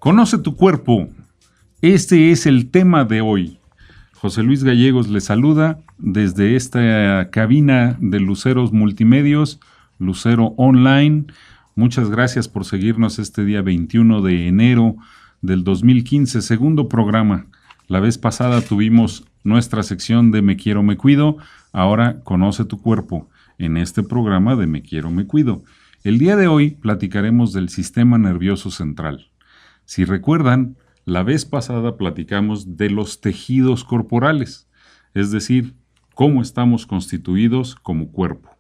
Conoce tu cuerpo. Este es el tema de hoy. José Luis Gallegos le saluda desde esta cabina de Luceros Multimedios, Lucero Online. Muchas gracias por seguirnos este día 21 de enero del 2015, segundo programa. La vez pasada tuvimos nuestra sección de Me Quiero, Me Cuido. Ahora conoce tu cuerpo en este programa de Me Quiero, Me Cuido. El día de hoy platicaremos del sistema nervioso central. Si recuerdan, la vez pasada platicamos de los tejidos corporales, es decir, cómo estamos constituidos como cuerpo.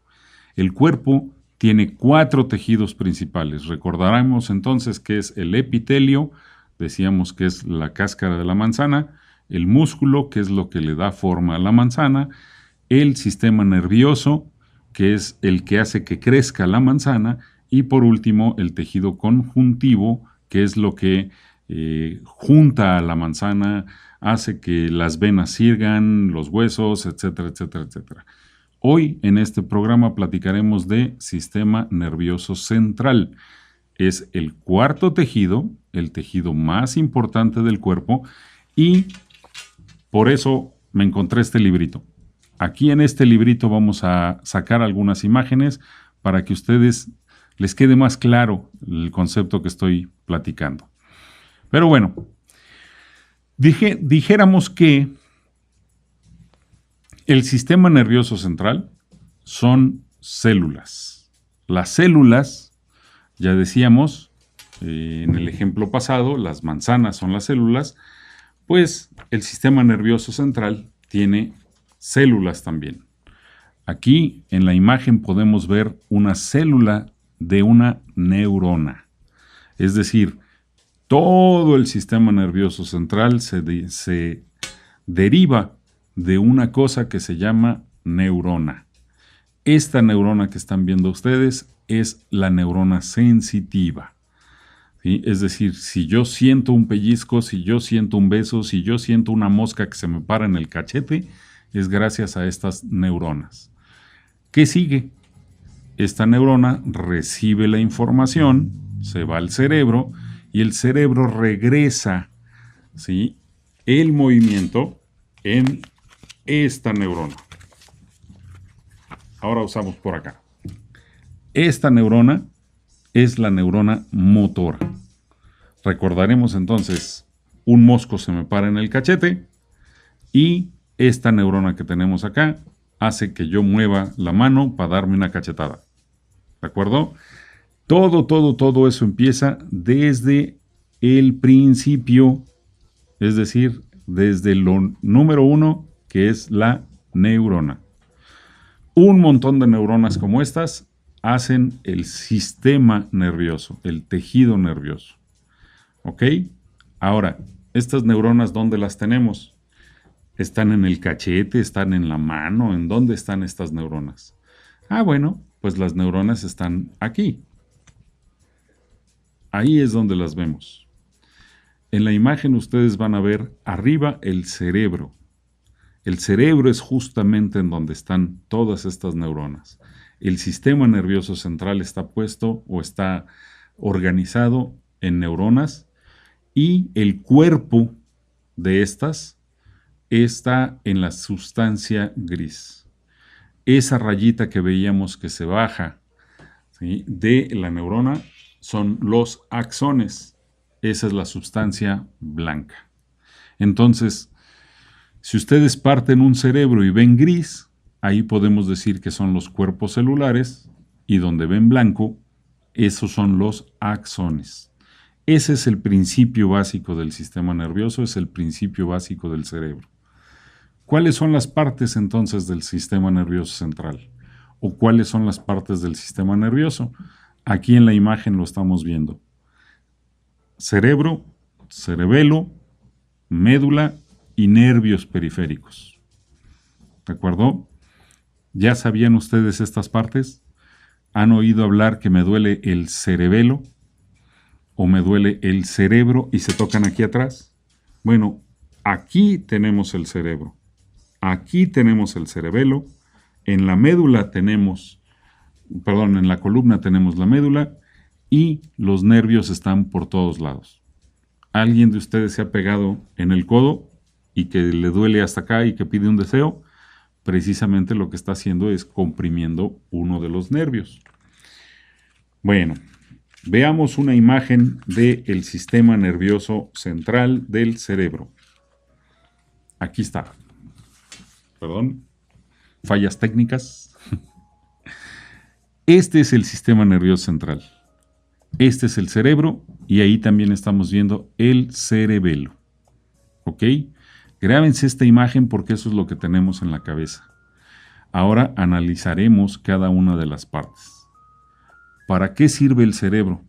El cuerpo tiene 4 tejidos principales. Recordaremos entonces que es el epitelio, decíamos que es la cáscara de la manzana, el músculo, que es lo que le da forma a la manzana, el sistema nervioso, que es el que hace que crezca la manzana, y por último el tejido conjuntivo, que es lo que junta a la manzana, hace que las venas sirgan, los huesos, etcétera, etcétera, etcétera. Hoy en este programa platicaremos de sistema nervioso central. Es el 4º tejido, el tejido más importante del cuerpo, y por eso me encontré este librito. Aquí en este librito vamos a sacar algunas imágenes para que a ustedes les quede más claro el concepto que estoy platicando. Pero bueno, dijéramos que el sistema nervioso central son células. Las células, ya decíamos en el ejemplo pasado, las manzanas son las células, pues el sistema nervioso central tiene células también. Aquí en la imagen podemos ver una célula de una neurona. Es decir, todo el sistema nervioso central se deriva de una cosa que se llama neurona. Esta neurona que están viendo ustedes es la neurona sensitiva. ¿Sí? Es decir, si yo siento un pellizco, si yo siento un beso, si yo siento una mosca que se me para en el cachete, es gracias a estas neuronas. ¿Qué sigue? Esta neurona recibe la información, se va al cerebro y el cerebro regresa, ¿sí?, el movimiento en esta neurona. Ahora usamos por acá. Esta neurona es la neurona motora. Recordaremos entonces, un mosco se me para en el cachete y esta neurona que tenemos acá hace que yo mueva la mano para darme una cachetada. ¿De acuerdo? Todo eso empieza desde el principio, es decir, desde lo número 1, que es la neurona. Un montón de neuronas como estas hacen el sistema nervioso, el tejido nervioso. ¿Ok? Ahora, estas neuronas, ¿dónde las tenemos? ¿Están en el cachete? ¿Están en la mano? ¿En dónde están estas neuronas? Bueno, pues las neuronas están aquí. Ahí es donde las vemos. En la imagen ustedes van a ver arriba el cerebro. El cerebro es justamente en donde están todas estas neuronas. El sistema nervioso central está puesto o está organizado en neuronas y el cuerpo de estas está en la sustancia gris. Esa rayita que veíamos que se baja, ¿sí?, de la neurona son los axones. Esa es la sustancia blanca. Entonces, si ustedes parten un cerebro y ven gris, ahí podemos decir que son los cuerpos celulares, y donde ven blanco, esos son los axones. Ese es el principio básico del sistema nervioso, es el principio básico del cerebro. ¿Cuáles son las partes entonces del sistema nervioso central? ¿O cuáles son las partes del sistema nervioso? Aquí en la imagen lo estamos viendo. Cerebro, cerebelo, médula y nervios periféricos. ¿De acuerdo? ¿Ya sabían ustedes estas partes? ¿Han oído hablar que me duele el cerebelo? ¿O me duele el cerebro y se tocan aquí atrás? Bueno, aquí tenemos el cerebro. Aquí tenemos el cerebelo. En la médula tenemos, en la columna tenemos la médula y los nervios están por todos lados. ¿Alguien de ustedes se ha pegado en el codo y que le duele hasta acá y que pide un deseo? Precisamente lo que está haciendo es comprimiendo uno de los nervios. Bueno, veamos una imagen del sistema nervioso central del cerebro. Aquí está. Perdón, fallas técnicas. Este es el sistema nervioso central. Este es el cerebro y ahí también estamos viendo el cerebelo. ¿Ok? Grábense esta imagen porque eso es lo que tenemos en la cabeza. Ahora analizaremos cada una de las partes. ¿Para qué sirve el cerebro?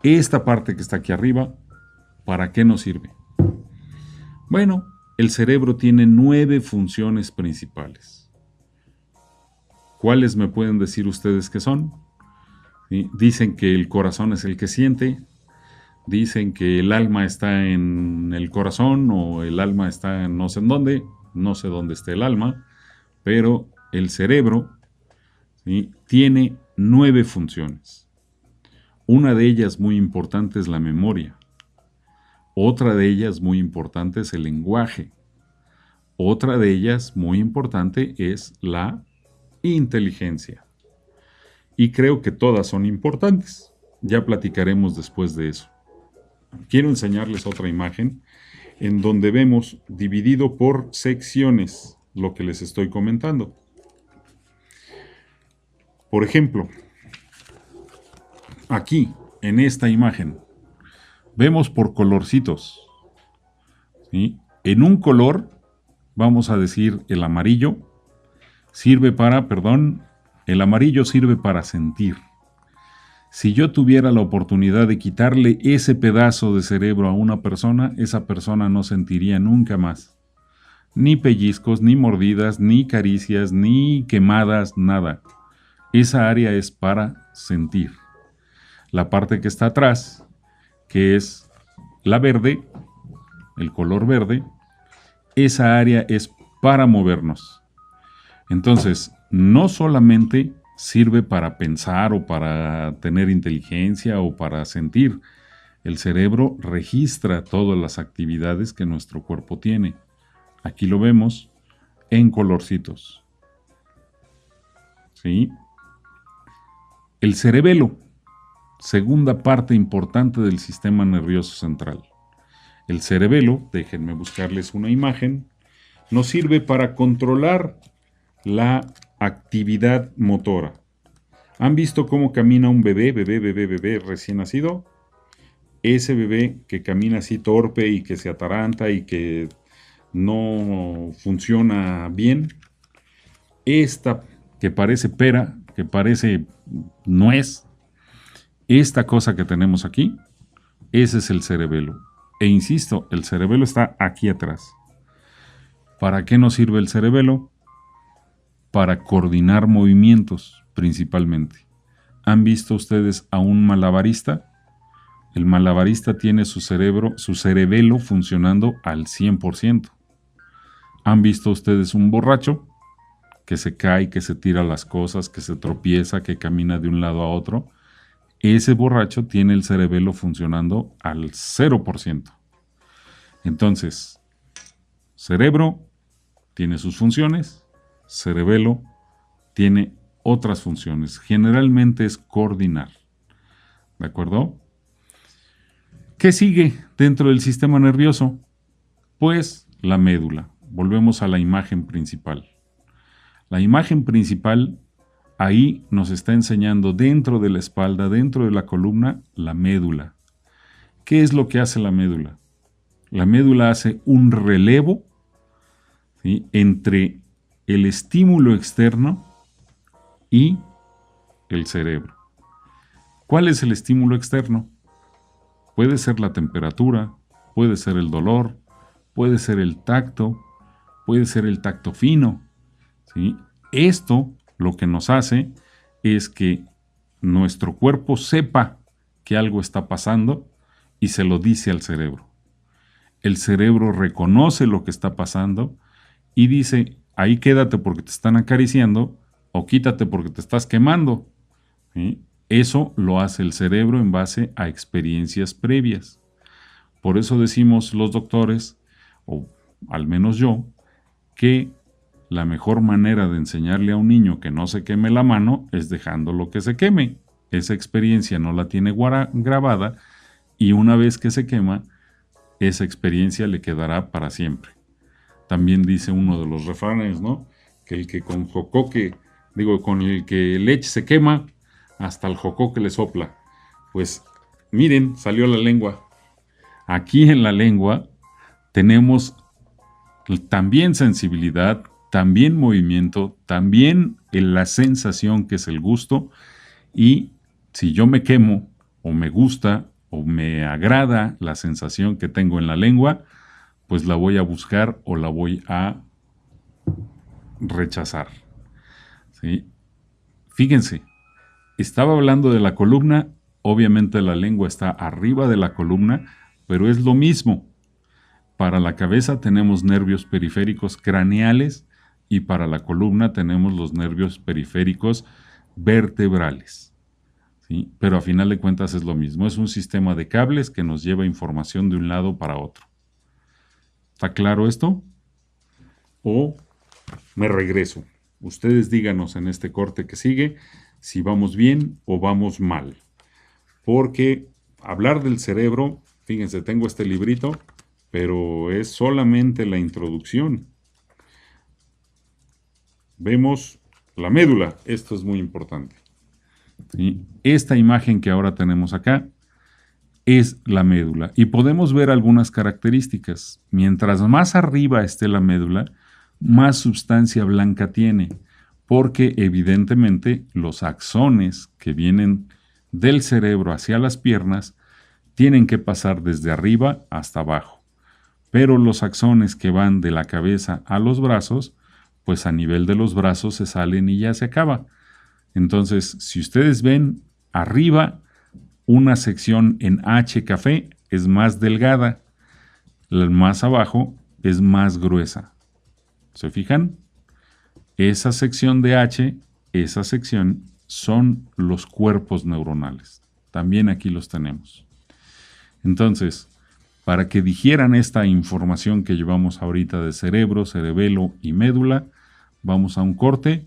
Esta parte que está aquí arriba, ¿para qué nos sirve? Bueno, el cerebro tiene 9 funciones principales. ¿Cuáles me pueden decir ustedes que son? ¿Sí? Dicen que el corazón es el que siente, dicen que el alma está en el corazón o el alma está en no sé dónde está el alma, pero el cerebro, ¿sí?, tiene 9 funciones. Una de ellas muy importante es la memoria. Otra de ellas muy importante es el lenguaje. Otra de ellas muy importante es la inteligencia. Y creo que todas son importantes. Ya platicaremos después de eso. Quiero enseñarles otra imagen en donde vemos dividido por secciones lo que les estoy comentando. Por ejemplo, aquí, en esta imagen, vemos por colorcitos, ¿sí? En un color, vamos a decir el amarillo, el amarillo sirve para sentir. Si yo tuviera la oportunidad de quitarle ese pedazo de cerebro a una persona, esa persona no sentiría nunca más. Ni pellizcos, ni mordidas, ni caricias, ni quemadas, nada. Esa área es para sentir. La parte que está atrás, que es la verde, el color verde, esa área es para movernos. Entonces, no solamente sirve para pensar o para tener inteligencia o para sentir. El cerebro registra todas las actividades que nuestro cuerpo tiene. Aquí lo vemos en colorcitos. ¿Sí? El cerebelo, segunda parte importante del sistema nervioso central. El cerebelo, déjenme buscarles una imagen, nos sirve para controlar la actividad motora. ¿Han visto cómo camina un bebé recién nacido? Ese bebé que camina así torpe y que se ataranta y que no funciona bien. Esta que parece pera, que parece nuez, esta cosa que tenemos aquí, ese es el cerebelo. E insisto, el cerebelo está aquí atrás. ¿Para qué nos sirve el cerebelo? Para coordinar movimientos, principalmente. ¿Han visto ustedes a un malabarista? El malabarista tiene su cerebelo funcionando al 100%. ¿Han visto ustedes un borracho que se cae, que se tira las cosas, que se tropieza, que camina de un lado a otro? Ese borracho tiene el cerebelo funcionando al 0%. Entonces, cerebro tiene sus funciones, cerebelo tiene otras funciones. Generalmente es coordinar. ¿De acuerdo? ¿Qué sigue dentro del sistema nervioso? Pues la médula. Volvemos a la imagen principal. La imagen principal ahí nos está enseñando dentro de la espalda, dentro de la columna, la médula. ¿Qué es lo que hace la médula? La médula hace un relevo, ¿sí?, entre el estímulo externo y el cerebro. ¿Cuál es el estímulo externo? Puede ser la temperatura, puede ser el dolor, puede ser el tacto, puede ser el tacto fino, ¿sí? Esto lo que nos hace es que nuestro cuerpo sepa que algo está pasando y se lo dice al cerebro. El cerebro reconoce lo que está pasando y dice, ahí quédate porque te están acariciando o quítate porque te estás quemando, ¿sí? Eso lo hace el cerebro en base a experiencias previas. Por eso decimos los doctores, o al menos yo, que la mejor manera de enseñarle a un niño que no se queme la mano es dejándolo que se queme. Esa experiencia no la tiene grabada y una vez que se quema, esa experiencia le quedará para siempre. También dice uno de los refranes, ¿no? Que el que con con el que leche se quema, hasta el jocoque le sopla. Pues miren, salió la lengua. Aquí en la lengua tenemos también sensibilidad, también movimiento, también la sensación que es el gusto. Y si yo me quemo o me gusta o me agrada la sensación que tengo en la lengua, pues la voy a buscar o la voy a rechazar. ¿Sí? Fíjense, estaba hablando de la columna, obviamente la lengua está arriba de la columna, pero es lo mismo. Para la cabeza tenemos nervios periféricos craneales y para la columna tenemos los nervios periféricos vertebrales. ¿Sí? Pero a final de cuentas es lo mismo. Es un sistema de cables que nos lleva información de un lado para otro. ¿Está claro esto? ¿O me regreso? Ustedes díganos en este corte que sigue si vamos bien o vamos mal. Porque hablar del cerebro, fíjense, tengo este librito, pero es solamente la introducción. Vemos la médula. Esto es muy importante. ¿Sí? Esta imagen que ahora tenemos acá es la médula y podemos ver algunas características. Mientras más arriba esté la médula, más sustancia blanca tiene, porque evidentemente los axones que vienen del cerebro hacia las piernas tienen que pasar desde arriba hasta abajo, pero los axones que van de la cabeza a los brazos, pues a nivel de los brazos se salen y ya se acaba. Entonces, si ustedes ven arriba, una sección en H café es más delgada, la más abajo es más gruesa. ¿Se fijan? Esa sección de H, esa sección son los cuerpos neuronales. También aquí los tenemos. Entonces, para que digieran esta información que llevamos ahorita de cerebro, cerebelo y médula, vamos a un corte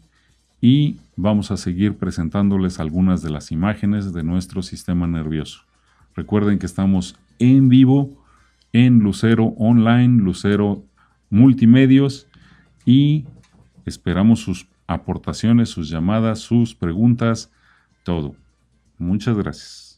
y vamos a seguir presentándoles algunas de las imágenes de nuestro sistema nervioso. Recuerden que estamos en vivo en Lucero Online, Lucero Multimedios, y esperamos sus aportaciones, sus llamadas, sus preguntas, todo. Muchas gracias.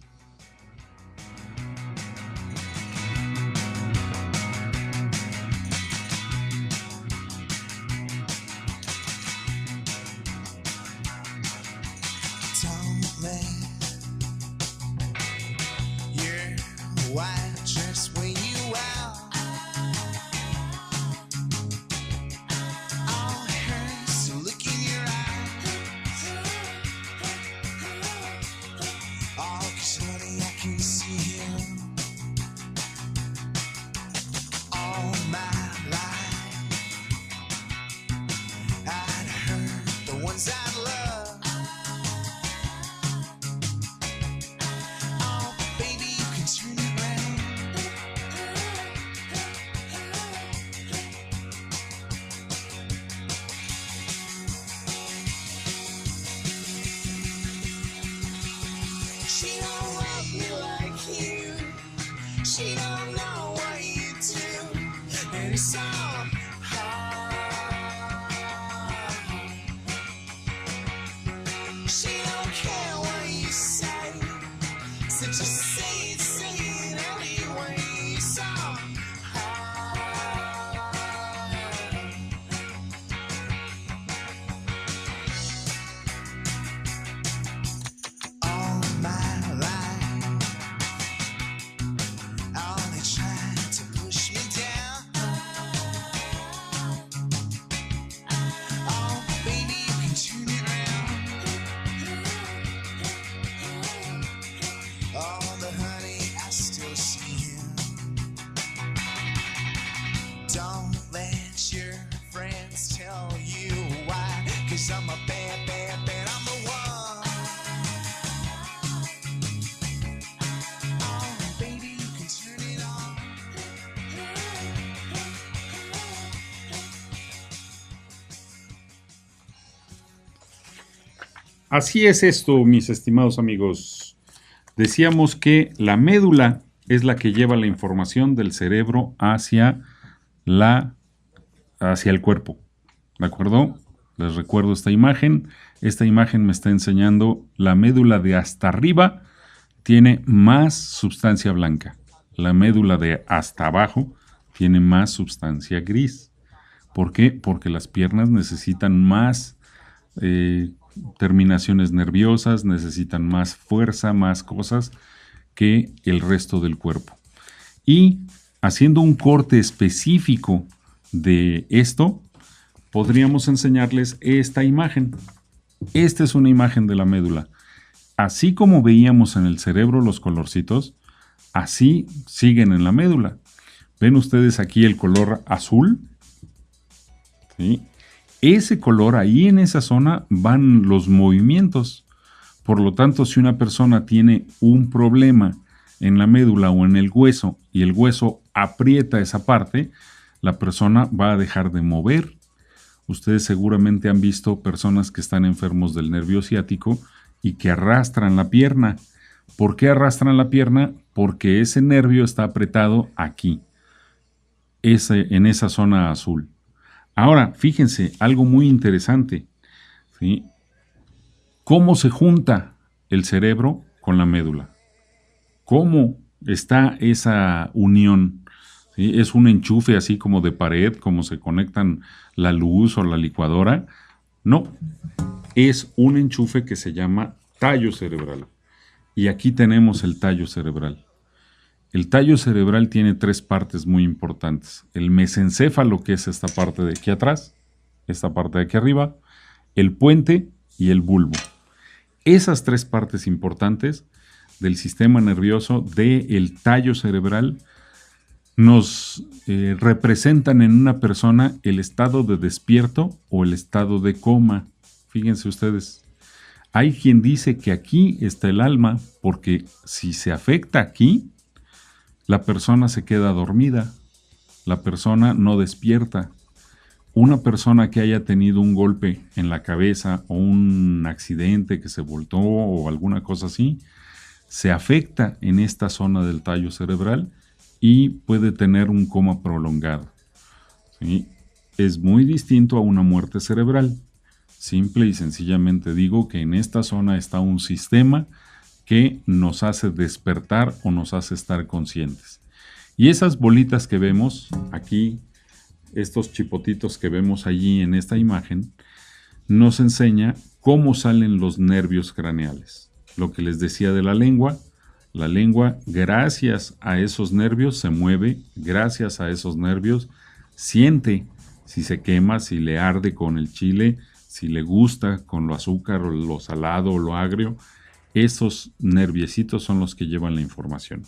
Así es esto, mis estimados amigos. Decíamos que la médula es la que lleva la información del cerebro hacia el cuerpo. ¿De acuerdo? Les recuerdo esta imagen. Esta imagen me está enseñando la médula de hasta arriba tiene más sustancia blanca. La médula de hasta abajo tiene más sustancia gris. ¿Por qué? Porque las piernas necesitan más terminaciones nerviosas, necesitan más fuerza, más cosas que el resto del cuerpo. Y haciendo un corte específico de esto, podríamos enseñarles esta imagen. Esta es una imagen de la médula. Así como veíamos en el cerebro los colorcitos, así siguen en la médula. ¿Ven ustedes aquí el color azul? ¿Sí? Ese color, ahí en esa zona van los movimientos. Por lo tanto, si una persona tiene un problema en la médula o en el hueso y el hueso aprieta esa parte, la persona va a dejar de mover. Ustedes seguramente han visto personas que están enfermos del nervio ciático y que arrastran la pierna. ¿Por qué arrastran la pierna? Porque ese nervio está apretado aquí, en esa zona azul. Ahora, fíjense, algo muy interesante, ¿sí? ¿Cómo se junta el cerebro con la médula? ¿Cómo está esa unión? ¿Sí? ¿Es un enchufe así como de pared, como se conectan la luz o la licuadora? No, es un enchufe que se llama tallo cerebral. Y aquí tenemos el tallo cerebral. El tallo cerebral tiene tres partes muy importantes. El mesencéfalo, que es esta parte de aquí atrás, esta parte de aquí arriba, el puente y el bulbo. Esas tres partes importantes del sistema nervioso del tallo cerebral nos representan en una persona el estado de despierto o el estado de coma. Fíjense ustedes, hay quien dice que aquí está el alma porque si se afecta aquí, la persona se queda dormida, la persona no despierta. Una persona que haya tenido un golpe en la cabeza o un accidente que se voltó o alguna cosa así, se afecta en esta zona del tallo cerebral y puede tener un coma prolongado. ¿Sí? Es muy distinto a una muerte cerebral. Simple y sencillamente digo que en esta zona está un sistema que nos hace despertar o nos hace estar conscientes. Y esas bolitas que vemos aquí, estos chipotitos que vemos allí en esta imagen, nos enseña cómo salen los nervios craneales. Lo que les decía de la lengua, gracias a esos nervios se mueve, gracias a esos nervios siente si se quema, si le arde con el chile, si le gusta con lo azúcar o lo salado o lo agrio. Esos nerviecitos son los que llevan la información.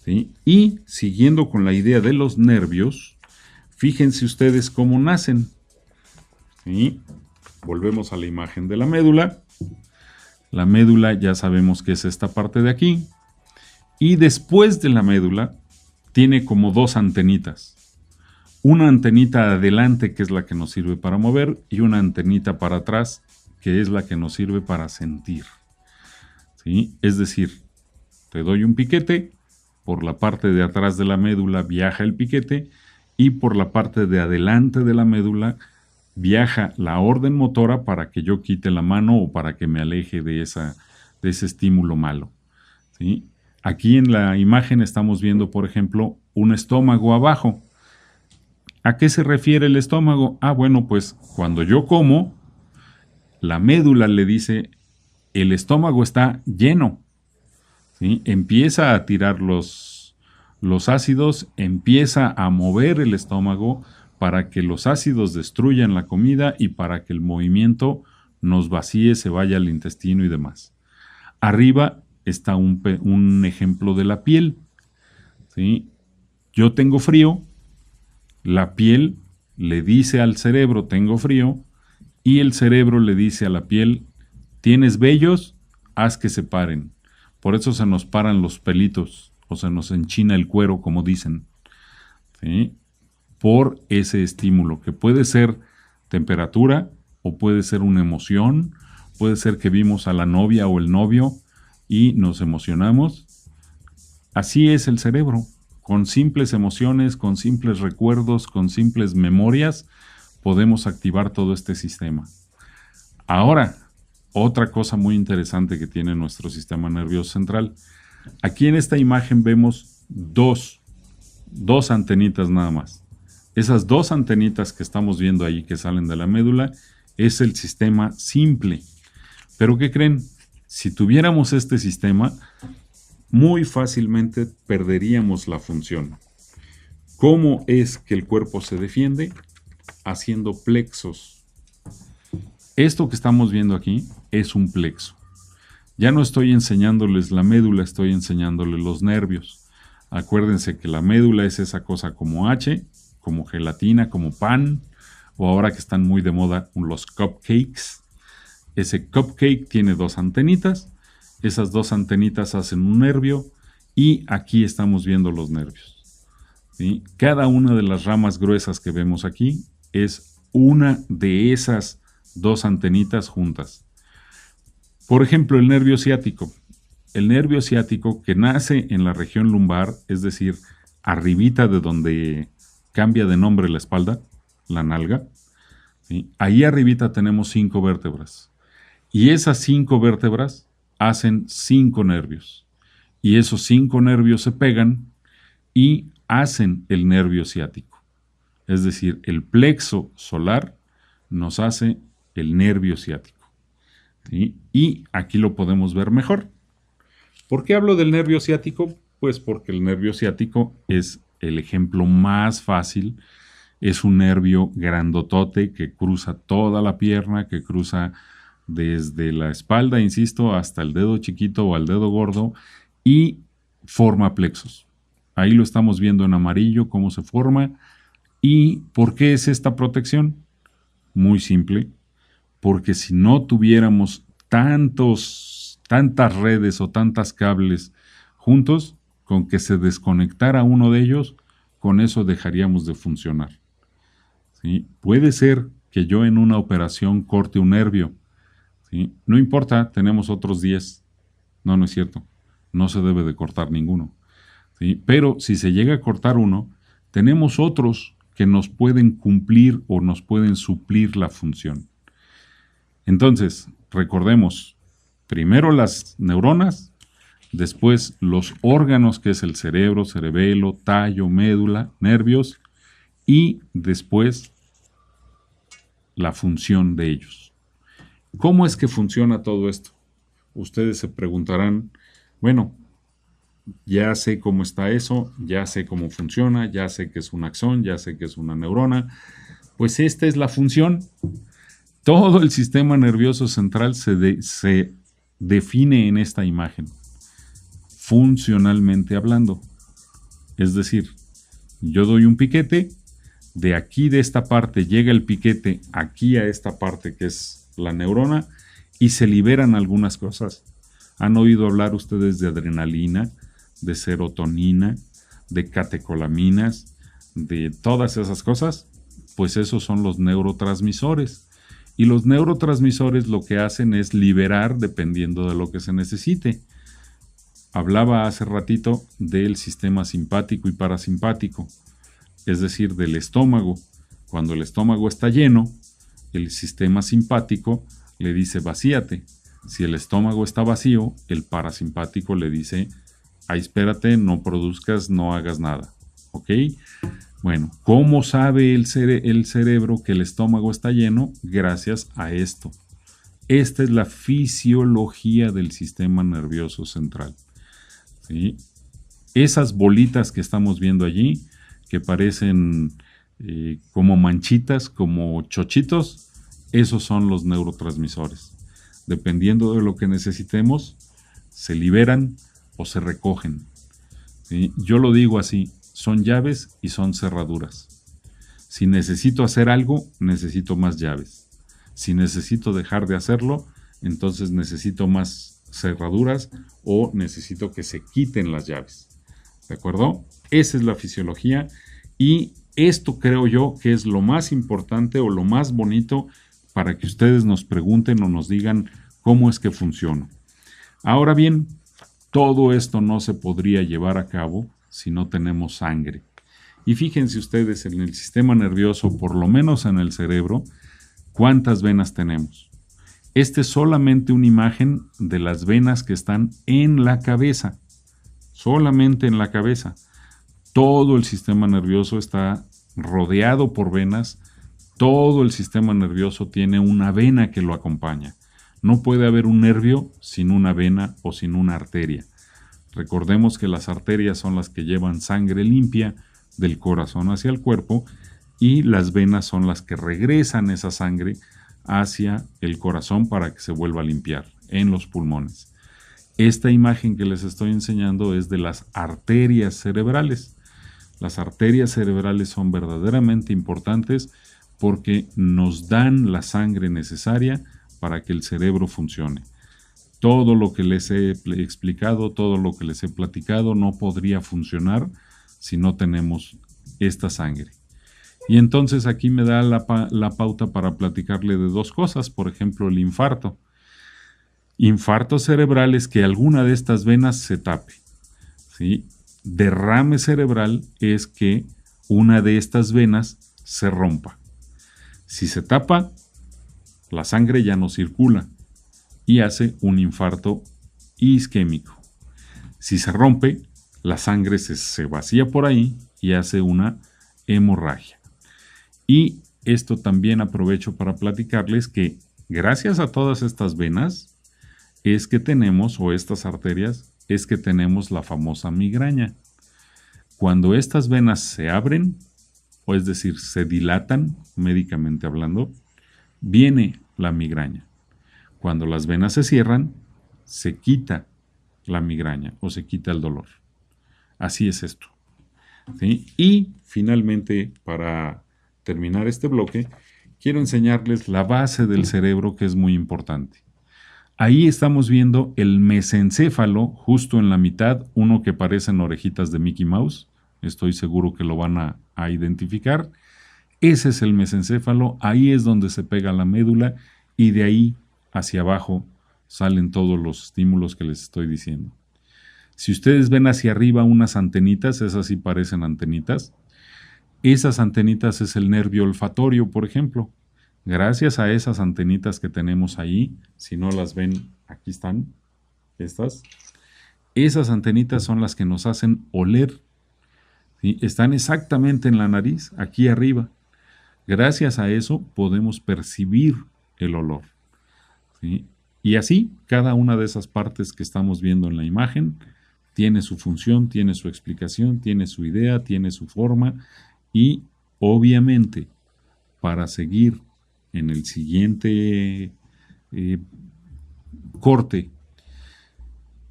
¿Sí? Y siguiendo con la idea de los nervios, fíjense ustedes cómo nacen. ¿Sí? Volvemos a la imagen de la médula. La médula ya sabemos que es esta parte de aquí. Y después de la médula tiene como dos antenitas. Una antenita adelante, que es la que nos sirve para mover, y una antenita para atrás, que es la que nos sirve para sentir. ¿Sí? Es decir, te doy un piquete, por la parte de atrás de la médula viaja el piquete y por la parte de adelante de la médula viaja la orden motora para que yo quite la mano o para que me aleje de ese estímulo malo. ¿Sí? Aquí en la imagen estamos viendo, por ejemplo, un estómago abajo. ¿A qué se refiere el estómago? Bueno, pues cuando yo como, la médula le dice, el estómago está lleno. ¿Sí? Empieza a tirar los ácidos, empieza a mover el estómago para que los ácidos destruyan la comida y para que el movimiento nos vacíe, se vaya al intestino y demás. Arriba está un ejemplo de la piel. ¿Sí? Yo tengo frío, la piel le dice al cerebro tengo frío y el cerebro le dice a la piel tienes vellos, haz que se paren. Por eso se nos paran los pelitos o se nos enchina el cuero, como dicen. ¿Sí? Por ese estímulo, que puede ser temperatura o puede ser una emoción puede ser que vimos a la novia o el novio y nos emocionamos. Así es el cerebro, con simples emociones, con simples recuerdos, con simples memorias, podemos activar todo este sistema. Ahora, otra cosa muy interesante que tiene nuestro sistema nervioso central. Aquí en esta imagen vemos dos antenitas nada más. Esas dos antenitas que estamos viendo ahí que salen de la médula es el sistema simple. Pero ¿qué creen? Si tuviéramos este sistema, muy fácilmente perderíamos la función. ¿Cómo es que el cuerpo se defiende? Haciendo plexos. Esto que estamos viendo aquí es un plexo. Ya no estoy enseñándoles la médula, estoy enseñándoles los nervios. Acuérdense que la médula es esa cosa como H, como gelatina, como pan, o ahora que están muy de moda los cupcakes. Ese cupcake tiene dos antenitas, esas dos antenitas hacen un nervio y aquí estamos viendo los nervios. ¿Sí? Cada una de las ramas gruesas que vemos aquí es una de esas dos antenitas juntas. Por ejemplo, el nervio ciático. El nervio ciático que nace en la región lumbar, es decir, arribita de donde cambia de nombre la espalda, la nalga. ¿Sí? Ahí arribita tenemos 5 vértebras. Y esas 5 vértebras hacen 5 nervios. Y esos 5 nervios se pegan y hacen el nervio ciático. Es decir, el plexo solar nos hace el nervio ciático. ¿Sí? Y aquí lo podemos ver mejor. ¿Por qué hablo del nervio ciático? Pues porque el nervio ciático es el ejemplo más fácil. Es un nervio grandotote que cruza toda la pierna, que cruza desde la espalda, insisto, hasta el dedo chiquito o al dedo gordo y forma plexos. Ahí lo estamos viendo en amarillo cómo se forma. ¿Y por qué es esta protección? Muy simple, porque si no tuviéramos tantas redes o tantas cables juntos, con que se desconectara uno de ellos, con eso dejaríamos de funcionar. ¿Sí? Puede ser que yo en una operación corte un nervio. ¿Sí? No importa, tenemos otros 10. No es cierto. No se debe de cortar ninguno. ¿Sí? Pero si se llega a cortar uno, tenemos otros que nos pueden cumplir o nos pueden suplir la función. Entonces, recordemos, primero las neuronas, después los órganos que es el cerebro, cerebelo, tallo, médula, nervios y después la función de ellos. ¿Cómo es que funciona todo esto? Ustedes se preguntarán, bueno, ya sé cómo está eso, ya sé cómo funciona, ya sé que es un axón, ya sé que es una neurona. Pues esta es la función. Todo el sistema nervioso central se define en esta imagen, funcionalmente hablando. Es decir, yo doy un piquete, de aquí de esta parte llega el piquete aquí a esta parte que es la neurona y se liberan algunas cosas. ¿Han oído hablar ustedes de adrenalina, de serotonina, de catecolaminas, de todas esas cosas? Pues esos son los neurotransmisores. Y los neurotransmisores lo que hacen es liberar dependiendo de lo que se necesite. Hablaba hace ratito del sistema simpático y parasimpático, es decir, del estómago. Cuando el estómago está lleno, el sistema simpático le dice vacíate. Si el estómago está vacío, el parasimpático le dice ay, espérate, no produzcas, no hagas nada. ¿Ok? Bueno, ¿cómo sabe el cerebro que el estómago está lleno? Gracias a esto. Esta es la fisiología del sistema nervioso central. ¿Sí? Esas bolitas que estamos viendo allí, que parecen como manchitas, como chochitos, esos son los neurotransmisores. Dependiendo de lo que necesitemos, se liberan o se recogen. ¿Sí? Yo lo digo así, son llaves y son cerraduras. Si necesito hacer algo, necesito más llaves. Si necesito dejar de hacerlo, entonces necesito más cerraduras o necesito que se quiten las llaves. ¿De acuerdo? Esa es la fisiología y esto creo yo que es lo más importante o lo más bonito para que ustedes nos pregunten o nos digan cómo es que funciona. Ahora bien, todo esto no se podría llevar a cabo si no tenemos sangre. Y fíjense ustedes en el sistema nervioso, por lo menos en el cerebro, ¿cuántas venas tenemos? Esta es solamente una imagen de las venas que están en la cabeza, solamente en la cabeza. Todo el sistema nervioso está rodeado por venas, todo el sistema nervioso tiene una vena que lo acompaña. No puede haber un nervio sin una vena o sin una arteria. Recordemos que las arterias son las que llevan sangre limpia del corazón hacia el cuerpo y las venas son las que regresan esa sangre hacia el corazón para que se vuelva a limpiar en los pulmones. Esta imagen que les estoy enseñando es de las arterias cerebrales. Las arterias cerebrales son verdaderamente importantes porque nos dan la sangre necesaria para que el cerebro funcione. Todo lo que les he explicado, todo lo que les he platicado no podría funcionar si no tenemos esta sangre. Y entonces aquí me da la pauta para platicarle de dos cosas, por ejemplo el infarto. Infarto cerebral es que alguna de estas venas se tape, ¿sí? Derrame cerebral es que una de estas venas se rompa. Si se tapa, la sangre ya no circula y hace un infarto isquémico. Si se rompe, la sangre se vacía por ahí y hace una hemorragia. Y esto también aprovecho para platicarles que gracias a todas estas venas es que tenemos, o estas arterias, es que tenemos la famosa migraña. Cuando estas venas se abren, o es decir, se dilatan, médicamente hablando, viene la migraña. Cuando las venas se cierran, se quita la migraña o se quita el dolor. Así es esto, ¿sí? Y finalmente, para terminar este bloque, quiero enseñarles la base del cerebro, que es muy importante. Ahí estamos viendo el mesencéfalo, justo en la mitad, uno que parecen orejitas de Mickey Mouse. Estoy seguro que lo van a identificar. Ese es el mesencéfalo, ahí es donde se pega la médula y de ahí hacia abajo salen todos los estímulos que les estoy diciendo. Si ustedes ven hacia arriba unas antenitas, esas sí parecen antenitas. Esas antenitas es el nervio olfatorio, por ejemplo. Gracias a esas antenitas que tenemos ahí, si no las ven, aquí están, estas. Esas antenitas son las que nos hacen oler, ¿sí? Están exactamente en la nariz, aquí arriba. Gracias a eso podemos percibir el olor, ¿sí? Y así, cada una de esas partes que estamos viendo en la imagen tiene su función, tiene su explicación, tiene su idea, tiene su forma y, obviamente, para seguir en el siguiente corte,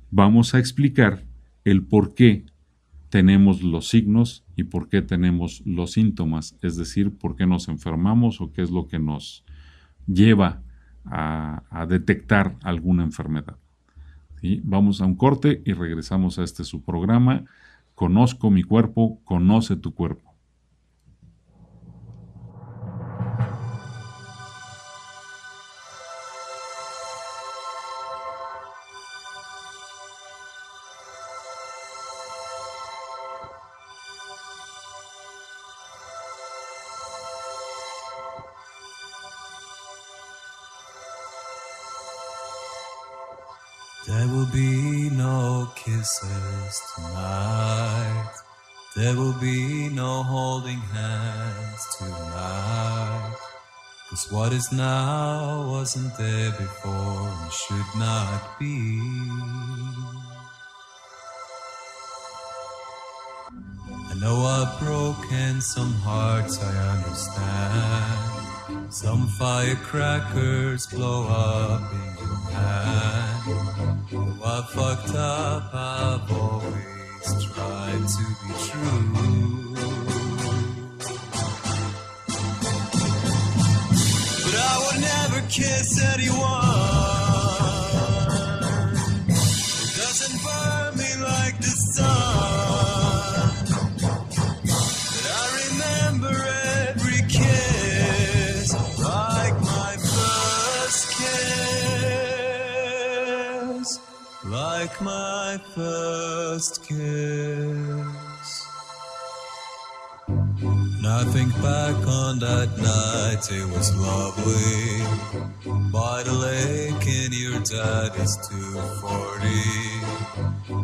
vamos a explicar el por qué tenemos los signos y por qué tenemos los síntomas, es decir, por qué nos enfermamos o qué es lo que nos lleva a detectar alguna enfermedad. ¿Sí? Vamos a un corte y regresamos a su programa. Conozco mi cuerpo, conoce tu cuerpo. There will be no kisses tonight. There will be no holding hands tonight. 'Cause what is now wasn't there before and should not be. I know I've broken some hearts, I understand. Some firecrackers blow up in your hand. Though I fucked up, I've always tried to be true. But I would never kiss anyone who doesn't burn me like the sun. But I remember every kiss like my blood. like my first kiss. And I think back on that night, it was lovely. By the lake in your daddy's 240.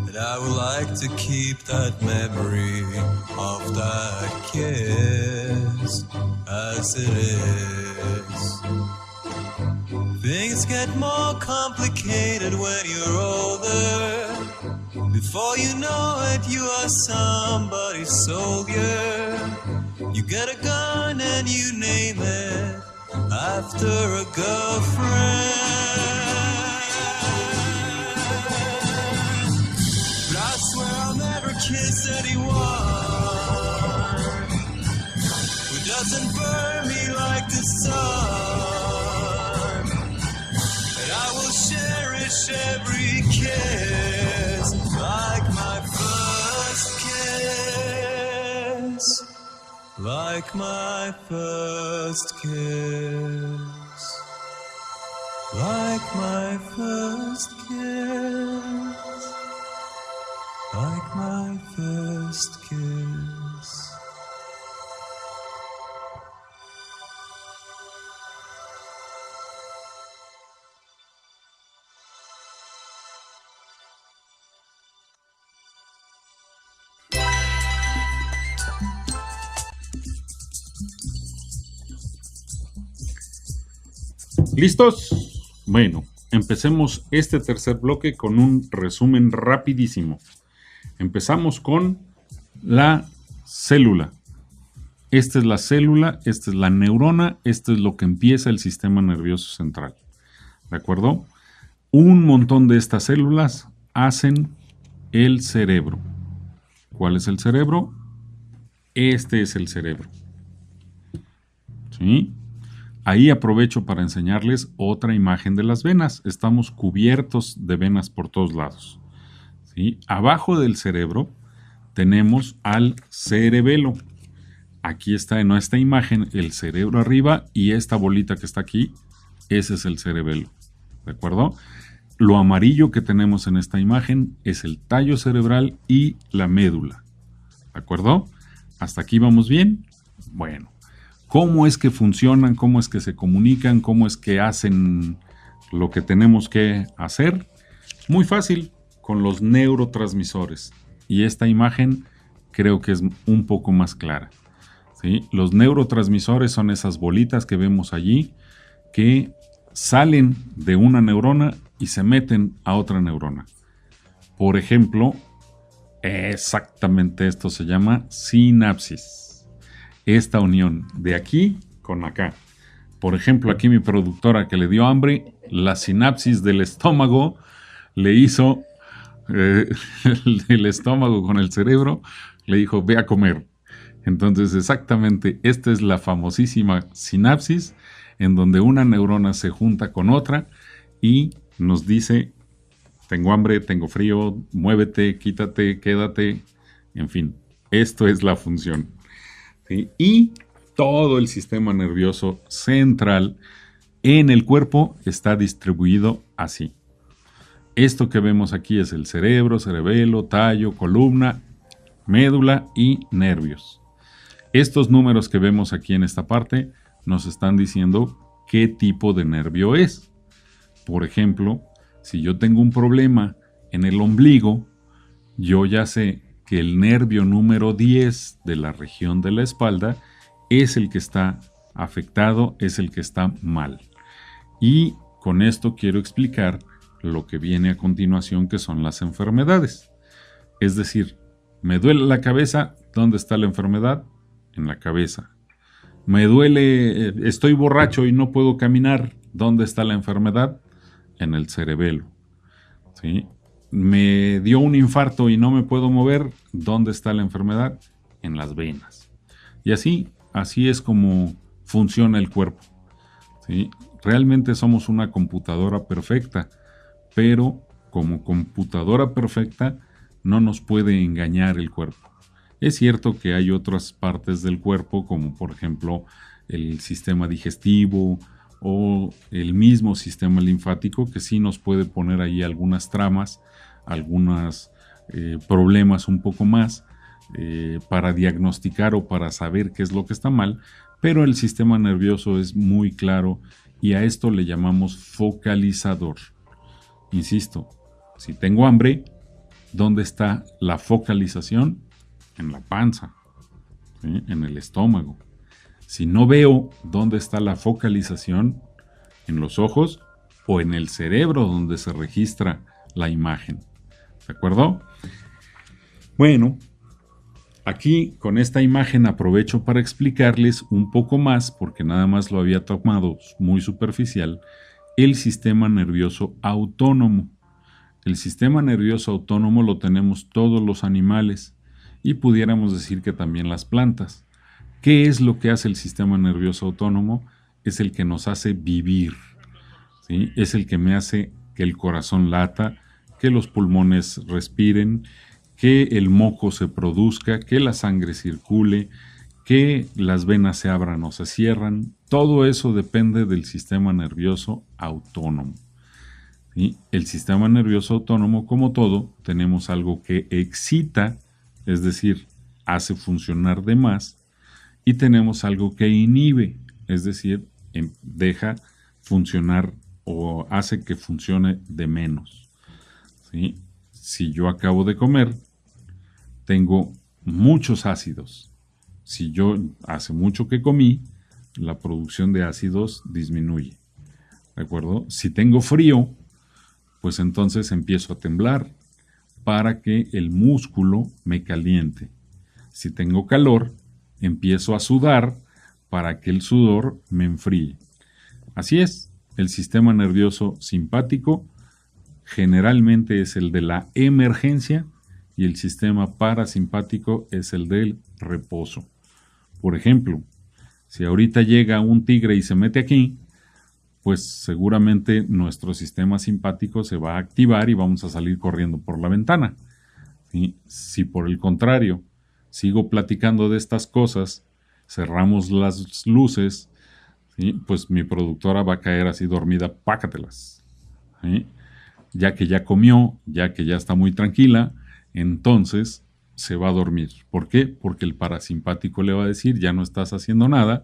And I would like to keep that memory of that kiss as it is. Things get more complicated when you're older. Before you know it, you are somebody's soldier. You get a gun and you name it after a girlfriend. But I swear I'll never kiss anyone who doesn't burn me like the sun. And I will cherish every kiss like my first kiss. Like my first kiss. Like my first kiss. Like my first kiss. ¿Listos? Bueno, empecemos este tercer bloque con un resumen rapidísimo. Empezamos con la célula. Esta es la célula, esta es la neurona, esto es lo que empieza el sistema nervioso central. ¿De acuerdo? Un montón de estas células hacen el cerebro. ¿Cuál es el cerebro? Este es el cerebro. ¿Sí? Ahí aprovecho para enseñarles otra imagen de las venas. Estamos cubiertos de venas por todos lados. ¿Sí? Abajo del cerebro tenemos al cerebelo. Aquí está en esta imagen el cerebro arriba y esta bolita que está aquí, ese es el cerebelo. ¿De acuerdo? Lo amarillo que tenemos en esta imagen es el tallo cerebral y la médula. ¿De acuerdo? ¿Hasta aquí vamos bien? Bueno. ¿Cómo es que funcionan? ¿Cómo es que se comunican? ¿Cómo es que hacen lo que tenemos que hacer? Muy fácil, con los neurotransmisores. Y esta imagen creo que es un poco más clara. ¿Sí? Los neurotransmisores son esas bolitas que vemos allí que salen de una neurona y se meten a otra neurona. Por ejemplo, exactamente esto se llama sinapsis. Esta unión de aquí con acá. Por ejemplo, aquí mi productora que le dio hambre, la sinapsis del estómago le hizo el estómago con el cerebro, le dijo, ve a comer. Entonces, exactamente, esta es la famosísima sinapsis, en donde una neurona se junta con otra y nos dice, tengo hambre, tengo frío, muévete, quítate, quédate, en fin, esto es la función. ¿Sí? Y todo el sistema nervioso central en el cuerpo está distribuido así. Esto que vemos aquí es el cerebro, cerebelo, tallo, columna, médula y nervios. Estos números que vemos aquí en esta parte nos están diciendo qué tipo de nervio es. Por ejemplo, si yo tengo un problema en el ombligo, yo ya sé que el nervio número 10 de la región de la espalda es el que está afectado, es el que está mal. Y con esto quiero explicar lo que viene a continuación, que son las enfermedades. Es decir, me duele la cabeza, ¿dónde está la enfermedad? En la cabeza. Me duele, estoy borracho y no puedo caminar, ¿dónde está la enfermedad? En el cerebelo. ¿Sí? Me dio un infarto y no me puedo mover, ¿dónde está la enfermedad? En las venas. Y así es como funciona el cuerpo. ¿Sí? Realmente somos una computadora perfecta, pero como computadora perfecta no nos puede engañar el cuerpo. Es cierto que hay otras partes del cuerpo, como por ejemplo el sistema digestivo o el mismo sistema linfático, que sí nos puede poner ahí algunas tramas, algunos problemas un poco más para diagnosticar o para saber qué es lo que está mal, pero el sistema nervioso es muy claro y a esto le llamamos focalizador. Insisto, si tengo hambre, ¿dónde está la focalización? En la panza, ¿sí? En el estómago. Si no veo, ¿dónde está la focalización? En los ojos o en el cerebro donde se registra la imagen. ¿De acuerdo? Bueno, aquí con esta imagen aprovecho para explicarles un poco más, porque nada más lo había tomado muy superficial, el sistema nervioso autónomo. El sistema nervioso autónomo lo tenemos todos los animales y pudiéramos decir que también las plantas. ¿Qué es lo que hace el sistema nervioso autónomo? Es el que nos hace vivir, ¿sí? Es el que me hace que el corazón lata, que los pulmones respiren, que el moco se produzca, que la sangre circule, que las venas se abran o se cierran. Todo eso depende del sistema nervioso autónomo. ¿Sí? El sistema nervioso autónomo, como todo, tenemos algo que excita, es decir, hace funcionar de más, y tenemos algo que inhibe, es decir, deja funcionar o hace que funcione de menos. ¿Sí? Si yo acabo de comer, tengo muchos ácidos. Si yo hace mucho que comí, la producción de ácidos disminuye. ¿De acuerdo? Si tengo frío, pues entonces empiezo a temblar para que el músculo me caliente. Si tengo calor, empiezo a sudar para que el sudor me enfríe. Así es, el sistema nervioso simpático generalmente es el de la emergencia y el sistema parasimpático es el del reposo. Por ejemplo, si ahorita llega un tigre y se mete aquí, pues seguramente nuestro sistema simpático se va a activar y vamos a salir corriendo por la ventana. ¿Sí? Si por el contrario sigo platicando de estas cosas, cerramos las luces, ¿sí? Pues mi productora va a caer así dormida, pácatelas. ¿Sí? Ya que ya comió, ya que ya está muy tranquila, entonces se va a dormir. ¿Por qué? Porque el parasimpático le va a decir, ya no estás haciendo nada,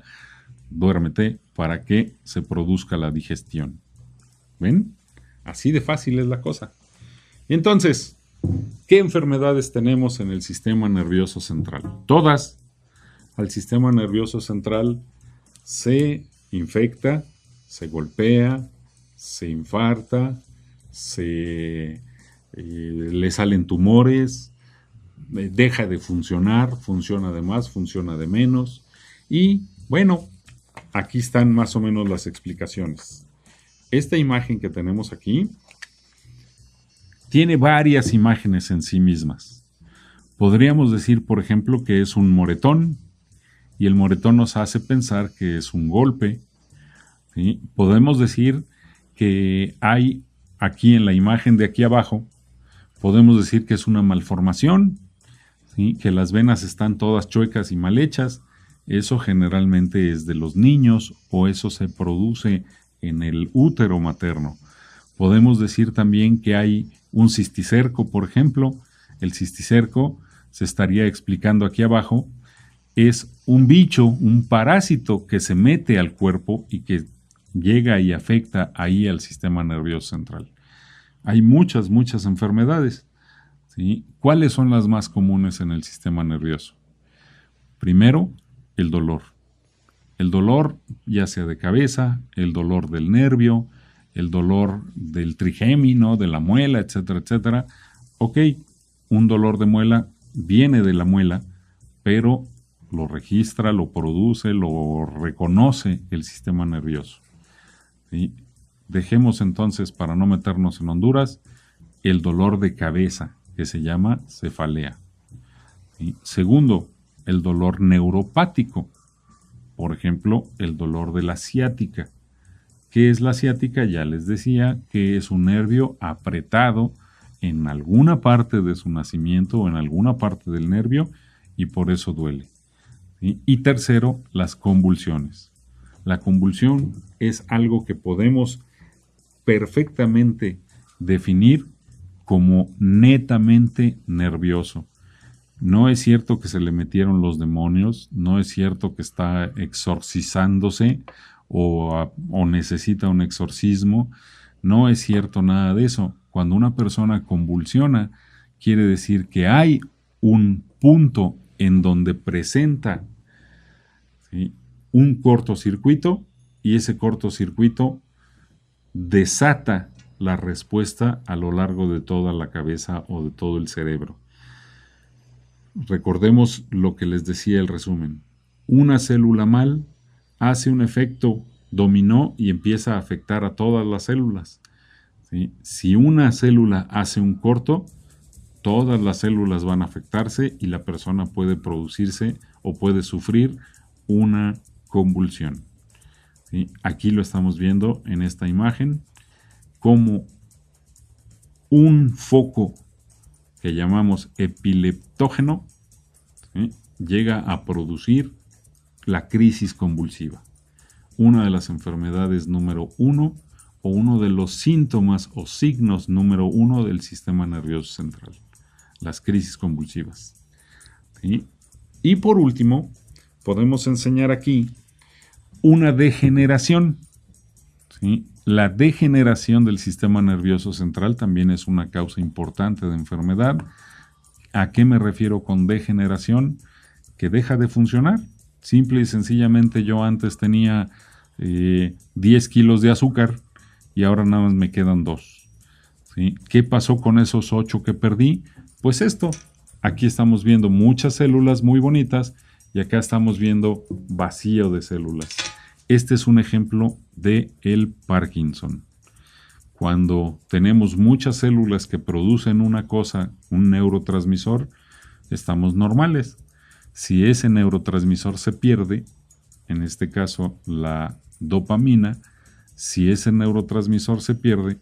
duérmete para que se produzca la digestión. ¿Ven? Así de fácil es la cosa. Entonces, ¿qué enfermedades tenemos en el sistema nervioso central? Todas. Al sistema nervioso central se infecta, se golpea, se infarta, le salen tumores, deja de funcionar, funciona de más, funciona de menos. Y bueno, aquí están más o menos las explicaciones. Esta imagen que tenemos aquí tiene varias imágenes en sí mismas. Podríamos decir, por ejemplo, que es un moretón, y el moretón nos hace pensar que es un golpe. ¿Sí? Podemos decir que hay aquí en la imagen de aquí abajo, podemos decir que es una malformación, ¿sí? Que las venas están todas chuecas y mal hechas. Eso generalmente es de los niños o eso se produce en el útero materno. Podemos decir también que hay un cisticerco, por ejemplo. El cisticerco, se estaría explicando aquí abajo, es un bicho, un parásito que se mete al cuerpo y que llega y afecta ahí al sistema nervioso central. Hay muchas enfermedades. ¿Sí? ¿Cuáles son las más comunes en el sistema nervioso? Primero, el dolor. El dolor ya sea de cabeza, el dolor del nervio, el dolor del trigémino, de la muela, etcétera, etcétera. Ok, un dolor de muela viene de la muela, pero lo registra, lo produce, lo reconoce el sistema nervioso. ¿Sí? Dejemos entonces, para no meternos en Honduras, el dolor de cabeza, que se llama cefalea. ¿Sí? Segundo, el dolor neuropático. Por ejemplo, el dolor de la ciática. ¿Qué es la ciática? Ya les decía que es un nervio apretado en alguna parte de su nacimiento o en alguna parte del nervio y por eso duele. ¿Sí? Y tercero, las convulsiones. La convulsión es algo que podemos perfectamente definir como netamente nervioso. No es cierto que se le metieron los demonios, no es cierto que está exorcizándose o necesita un exorcismo, no es cierto nada de eso. Cuando una persona convulsiona, quiere decir que hay un punto en donde presenta, ¿sí?, un cortocircuito, y ese cortocircuito desata la respuesta a lo largo de toda la cabeza o de todo el cerebro. Recordemos lo que les decía el resumen. Una célula mal hace un efecto dominó y empieza a afectar a todas las células, ¿sí? Si una célula hace un corto, todas las células van a afectarse y la persona puede producirse o puede sufrir una convulsión, ¿sí? Aquí lo estamos viendo en esta imagen, como un foco que llamamos epileptógeno, ¿sí?, llega a producir la crisis convulsiva. Una de las enfermedades número 1 o uno de los síntomas o signos número 1 del sistema nervioso central, las crisis convulsivas, ¿sí? Y por último, podemos enseñar aquí una degeneración, ¿sí? La degeneración del sistema nervioso central también es una causa importante de enfermedad. ¿A qué me refiero con degeneración? Que deja de funcionar. Simple y sencillamente yo antes tenía 10 kilos de azúcar y ahora nada más me quedan 2. ¿Sí? ¿Qué pasó con esos 8 que perdí? Pues esto. Aquí estamos viendo muchas células muy bonitas y acá estamos viendo vacío de células. Este es un ejemplo de el Parkinson. Cuando tenemos muchas células que producen una cosa, un neurotransmisor, estamos normales. Si ese neurotransmisor se pierde, en este caso la dopamina, si ese neurotransmisor se pierde,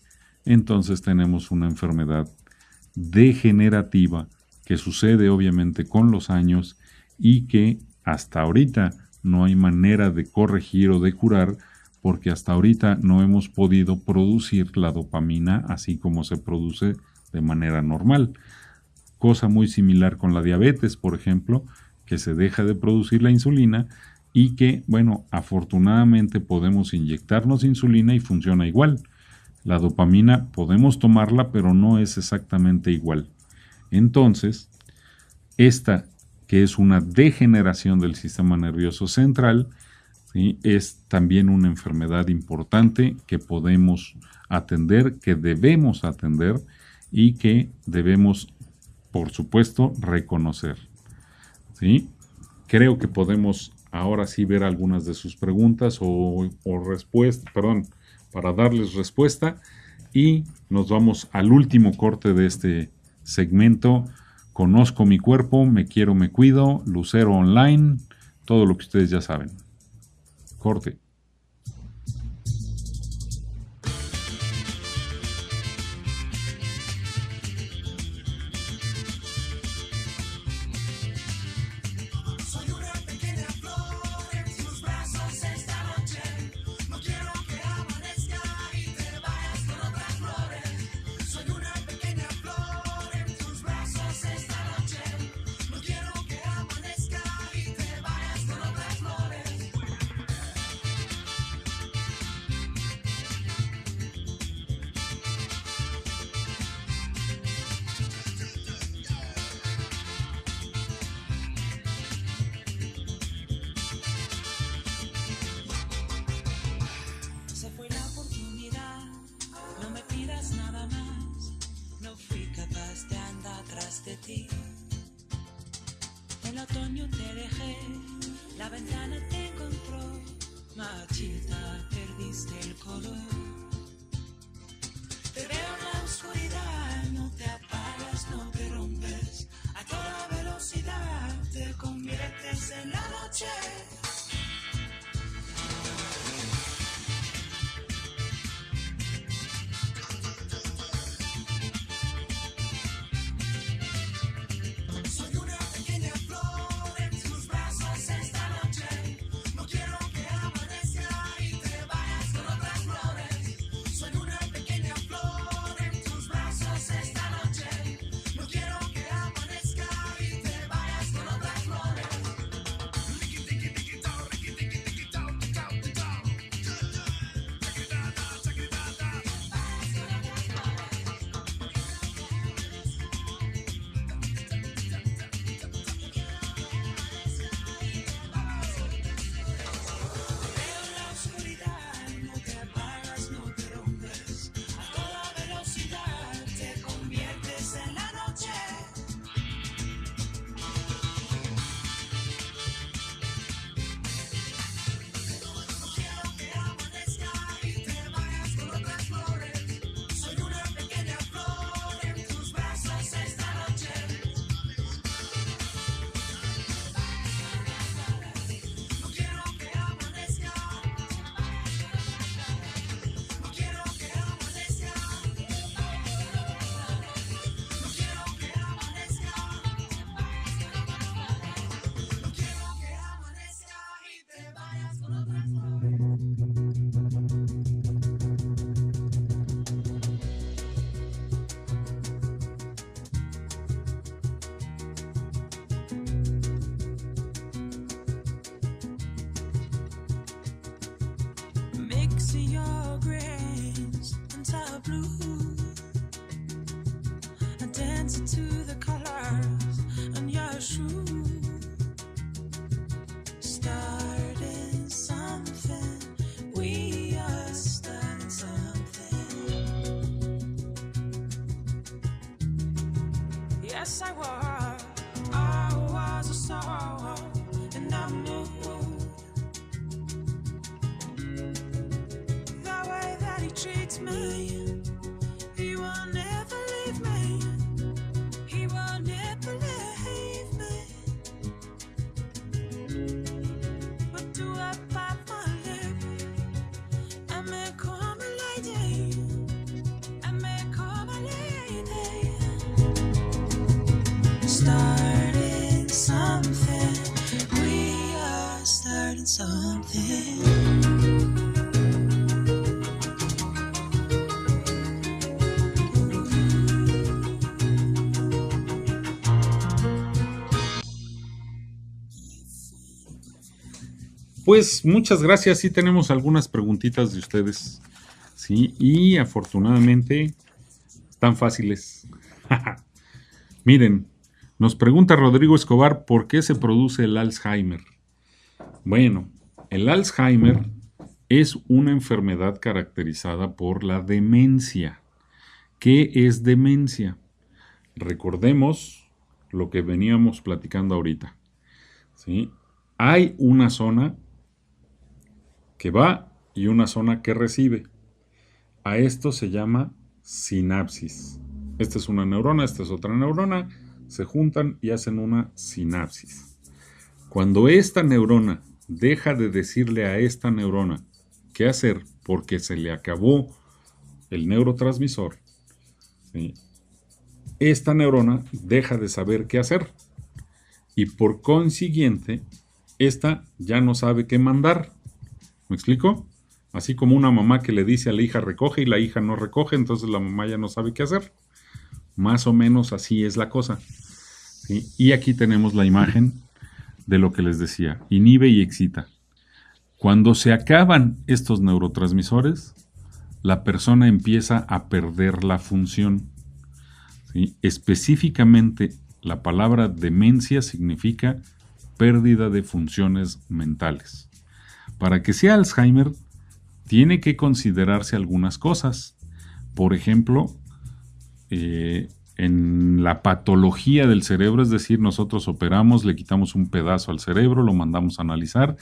entonces tenemos una enfermedad degenerativa que sucede obviamente con los años y que hasta ahorita no hay manera de corregir o de curar, porque hasta ahorita no hemos podido producir la dopamina así como se produce de manera normal. Cosa muy similar con la diabetes, por ejemplo, que se deja de producir la insulina y que, bueno, afortunadamente podemos inyectarnos insulina y funciona igual. La dopamina podemos tomarla, pero no es exactamente igual. Entonces, esta que es una degeneración del sistema nervioso central, ¿sí?, es también una enfermedad importante que podemos atender, que debemos atender y que debemos, por supuesto, reconocer, ¿sí? Creo que podemos ahora sí ver algunas de sus preguntas o respuestas, para darles respuesta, y nos vamos al último corte de este segmento. Conozco mi cuerpo, me quiero, me cuido, Lucero Online, todo lo que ustedes ya saben. Corte. En otoño te dejé, la ventana te encontró, marchita, perdiste el color. Te veo en la oscuridad, no te apagas, no te rompes, a toda velocidad te conviertes en la noche. Esta see your grains and blue. I dance to the colors on your shoes. Starting something, we are starting something. Yes, I was a sorrow, and I knew the way that he treats me. He will never leave me. He will never leave me. But do I bite my lip and make her my lady? And make her my lady. Starting something. We are starting something. Pues muchas gracias, sí tenemos algunas preguntitas de ustedes, sí, y afortunadamente están fáciles. Miren, nos pregunta Rodrigo Escobar, ¿por qué se produce el Alzheimer? Bueno, el Alzheimer es una enfermedad caracterizada por la demencia. ¿Qué es demencia? Recordemos lo que veníamos platicando ahorita, ¿sí? Hay una zona que va y una zona que recibe. A esto se llama sinapsis. Esta es una neurona, esta es otra neurona, se juntan y hacen una sinapsis. Cuando esta neurona deja de decirle a esta neurona qué hacer porque se le acabó el neurotransmisor, ¿sí? Esta neurona deja de saber qué hacer y por consiguiente esta ya no sabe qué mandar. ¿Me explico? Así como una mamá que le dice a la hija recoge y la hija no recoge, entonces la mamá ya no sabe qué hacer. Más o menos así es la cosa, ¿sí? Y aquí tenemos la imagen de lo que les decía, inhibe y excita. Cuando se acaban estos neurotransmisores, la persona empieza a perder la función, ¿sí? Específicamente, la palabra demencia significa pérdida de funciones mentales. Para que sea Alzheimer, tiene que considerarse algunas cosas. Por ejemplo, en la patología del cerebro, es decir, nosotros operamos, le quitamos un pedazo al cerebro, lo mandamos a analizar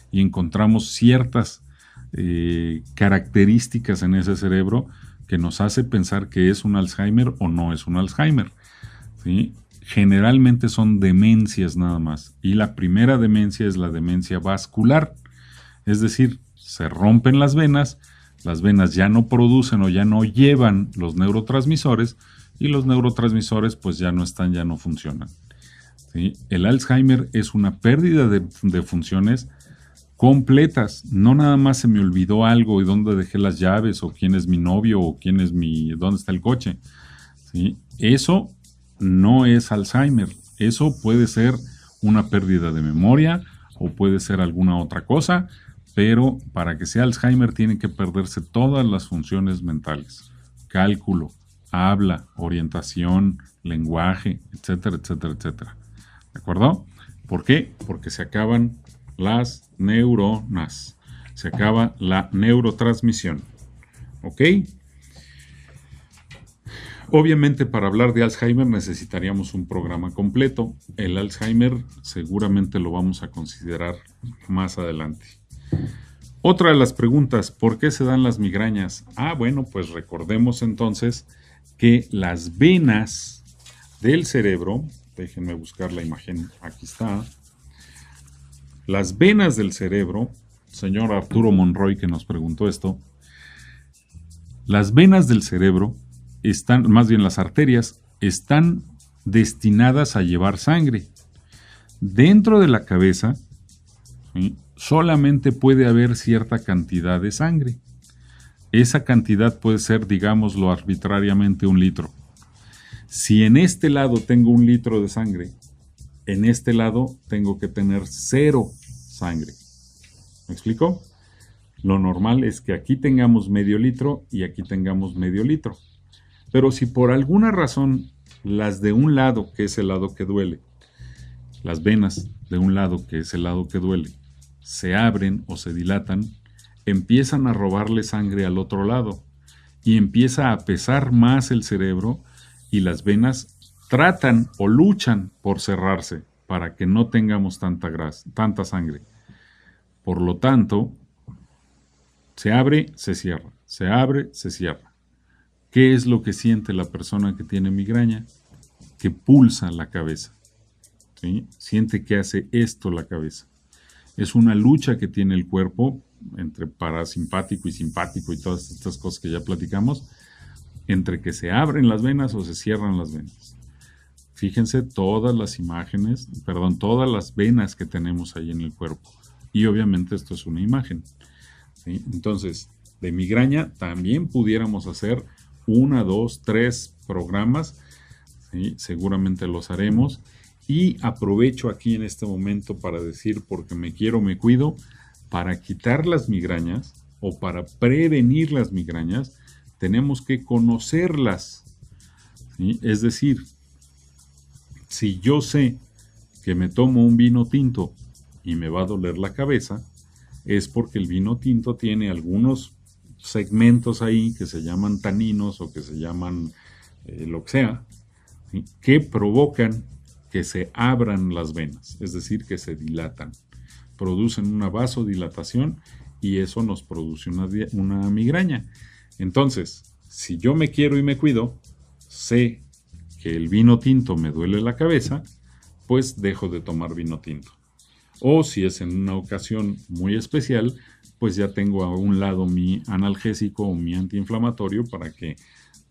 y encontramos ciertas características en ese cerebro que nos hace pensar que es un Alzheimer o no es un Alzheimer, ¿sí? Generalmente son demencias nada más. Y la primera demencia es la demencia vascular. Es decir, se rompen las venas ya no producen o ya no llevan los neurotransmisores y los neurotransmisores pues ya no están, ya no funcionan, ¿sí? El Alzheimer es una pérdida de funciones completas. No nada más se me olvidó algo y dónde dejé las llaves o quién es mi novio o dónde está el coche, ¿sí? Eso no es Alzheimer. Eso puede ser una pérdida de memoria o puede ser alguna otra cosa, pero para que sea Alzheimer tienen que perderse todas las funciones mentales. Cálculo, habla, orientación, lenguaje, etcétera, etcétera, etcétera. ¿De acuerdo? ¿Por qué? Porque se acaban las neuronas. Se acaba la neurotransmisión. ¿Ok? Obviamente para hablar de Alzheimer necesitaríamos un programa completo. El Alzheimer seguramente lo vamos a considerar más adelante. Otra de las preguntas, ¿por qué se dan las migrañas? Bueno, pues recordemos entonces que las venas del cerebro, déjenme buscar la imagen, aquí está. Las venas del cerebro, señor Arturo Monroy que nos preguntó esto, las venas del cerebro están, más bien las arterias, están destinadas a llevar sangre. Dentro de la cabeza, ¿sí?, solamente puede haber cierta cantidad de sangre. Esa cantidad puede ser, digámoslo arbitrariamente, 1 litro. Si en este lado tengo 1 litro de sangre, en este lado tengo que tener 0 sangre. ¿Me explico? Lo normal es que aquí tengamos medio litro y aquí tengamos medio litro. Pero si por alguna razón las de un lado, que es el lado que duele, las venas de un lado, que es el lado que duele, se abren o se dilatan, empiezan a robarle sangre al otro lado y empieza a pesar más el cerebro y las venas tratan o luchan por cerrarse para que no tengamos tanta sangre. Por lo tanto, se abre, se cierra, se abre, se cierra. ¿Qué es lo que siente la persona que tiene migraña? Que pulsa la cabeza. ¿Sí? Siente que hace esto la cabeza. Es una lucha que tiene el cuerpo entre parasimpático y simpático y todas estas cosas que ya platicamos, entre que se abren las venas o se cierran las venas. Fíjense todas las imágenes, todas las venas que tenemos ahí en el cuerpo. Y obviamente esto es una imagen. ¿Sí? Entonces, de migraña también pudiéramos hacer 1, 2, 3 programas. ¿Sí? Seguramente los haremos. Y aprovecho aquí en este momento para decir, porque me quiero, me cuido, para quitar las migrañas o para prevenir las migrañas, tenemos que conocerlas. ¿Sí? Es decir, si yo sé que me tomo un vino tinto y me va a doler la cabeza, es porque el vino tinto tiene algunos segmentos ahí que se llaman taninos o que se llaman lo que sea, ¿sí? Que provocan que se abran las venas, es decir, que se dilatan. Producen una vasodilatación y eso nos produce una migraña. Entonces, si yo me quiero y me cuido, sé que el vino tinto me duele la cabeza, pues dejo de tomar vino tinto. O si es en una ocasión muy especial, pues ya tengo a un lado mi analgésico o mi antiinflamatorio para que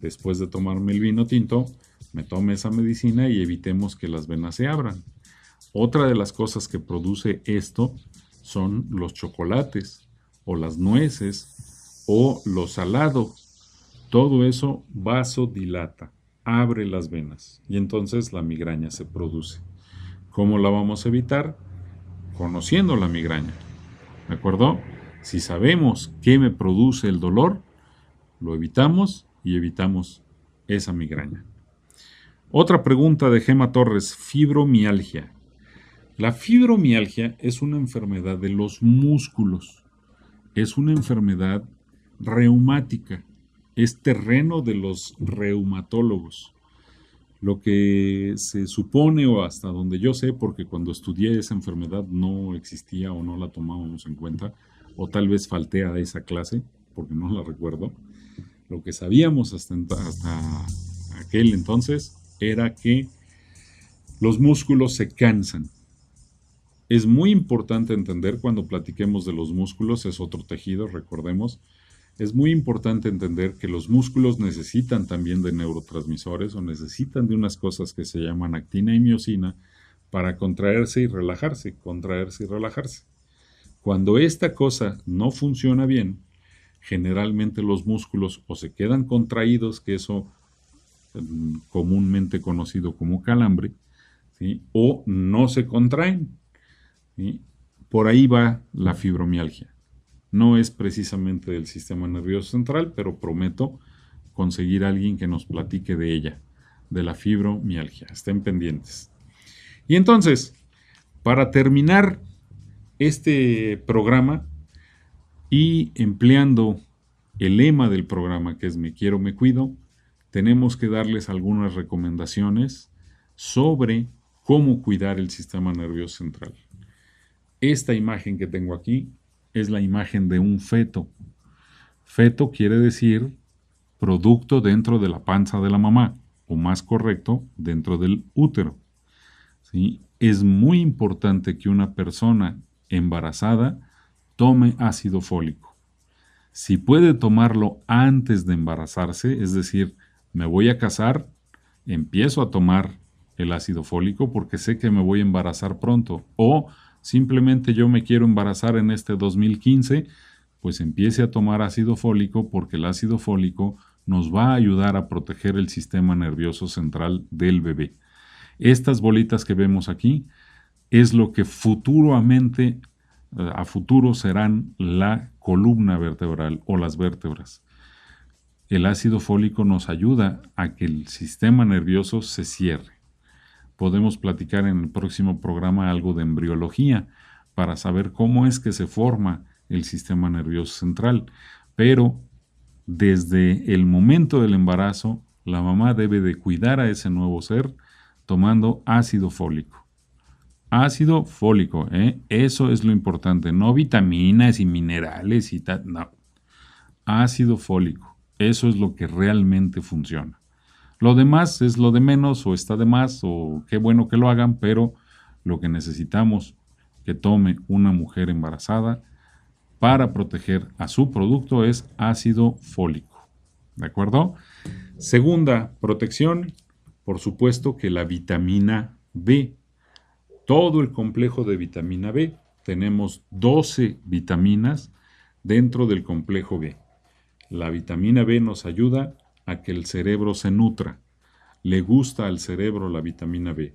después de tomarme el vino tinto, me tome esa medicina y evitemos que las venas se abran. Otra de las cosas que produce esto son los chocolates o las nueces o lo salado. Todo eso vasodilata, abre las venas y entonces la migraña se produce. ¿Cómo la vamos a evitar? Conociendo la migraña. ¿De acuerdo? Si sabemos qué me produce el dolor, lo evitamos y evitamos esa migraña. Otra pregunta de Gema Torres, fibromialgia. La fibromialgia es una enfermedad de los músculos. Es una enfermedad reumática. Es terreno de los reumatólogos. Lo que se supone, o hasta donde yo sé, porque cuando estudié esa enfermedad no existía o no la tomábamos en cuenta, o tal vez falté a esa clase, porque no la recuerdo. Lo que sabíamos hasta aquel entonces era que los músculos se cansan. Es muy importante entender cuando platiquemos de los músculos, es otro tejido, recordemos, es muy importante entender que los músculos necesitan también de neurotransmisores o necesitan de unas cosas que se llaman actina y miosina para contraerse y relajarse, contraerse y relajarse. Cuando esta cosa no funciona bien, generalmente los músculos o se quedan contraídos, que eso comúnmente conocido como calambre, ¿sí? O no se contraen. ¿Sí? Por ahí va la fibromialgia. No es precisamente del sistema nervioso central, pero prometo conseguir a alguien que nos platique de ella, de la fibromialgia. Estén pendientes. Y entonces, para terminar este programa y empleando el lema del programa, que es Me quiero, me cuido, tenemos que darles algunas recomendaciones sobre cómo cuidar el sistema nervioso central. Esta imagen que tengo aquí es la imagen de un feto. Feto quiere decir producto dentro de la panza de la mamá, o más correcto, dentro del útero. ¿Sí? Es muy importante que una persona embarazada tome ácido fólico. Si puede tomarlo antes de embarazarse, es decir, me voy a casar, empiezo a tomar el ácido fólico porque sé que me voy a embarazar pronto, o simplemente yo me quiero embarazar en este 2015, pues empiece a tomar ácido fólico porque el ácido fólico nos va a ayudar a proteger el sistema nervioso central del bebé. Estas bolitas que vemos aquí es lo que a futuro serán la columna vertebral o las vértebras. El ácido fólico nos ayuda a que el sistema nervioso se cierre. Podemos platicar en el próximo programa algo de embriología para saber cómo es que se forma el sistema nervioso central. Pero desde el momento del embarazo, la mamá debe de cuidar a ese nuevo ser tomando ácido fólico. Ácido fólico, eso es lo importante, no vitaminas y minerales y tal, no. Ácido fólico, eso es lo que realmente funciona. Lo demás es lo de menos o está de más o qué bueno que lo hagan, pero lo que necesitamos que tome una mujer embarazada para proteger a su producto es ácido fólico. ¿De acuerdo? Segunda protección, por supuesto que la vitamina B. Todo el complejo de vitamina B. Tenemos 12 vitaminas dentro del complejo B. La vitamina B nos ayuda a que el cerebro se nutra. Le gusta al cerebro la vitamina B.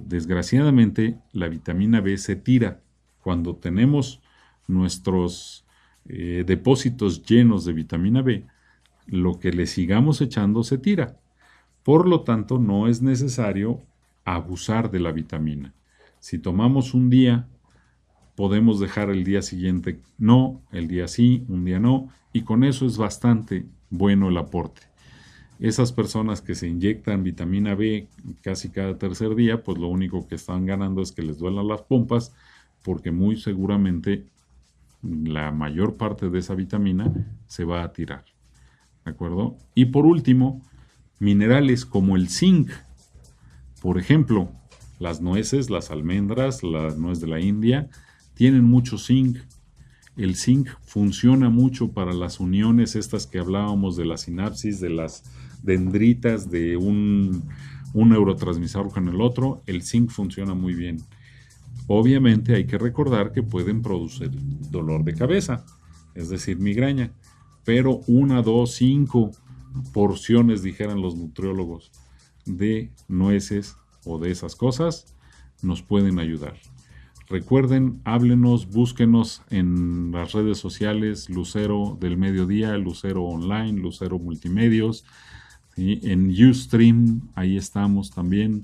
Desgraciadamente, la vitamina B se tira. Cuando tenemos nuestros depósitos llenos de vitamina B, lo que le sigamos echando se tira. Por lo tanto, no es necesario abusar de la vitamina. Si tomamos un día, podemos dejar el día siguiente no, el día sí, un día no, y con eso es bastante bueno el aporte. Esas personas que se inyectan vitamina B casi cada tercer día, pues lo único que están ganando es que les duelan las pompas, porque muy seguramente la mayor parte de esa vitamina se va a tirar. ¿De acuerdo? Y por último, minerales como el zinc. Por ejemplo, las nueces, las almendras, la nuez de la India, tienen mucho zinc. El zinc funciona mucho para las uniones estas que hablábamos de la sinapsis, de las dendritas de un neurotransmisor con el otro. El zinc funciona muy bien. Obviamente hay que recordar que pueden producir dolor de cabeza, es decir, migraña, pero 1, 2, 5 porciones, dijeran los nutriólogos, de nueces o de esas cosas nos pueden ayudar. Recuerden, háblenos, búsquenos en las redes sociales, Lucero del Mediodía, Lucero Online, Lucero Multimedios, ¿sí? En Ustream, ahí estamos también.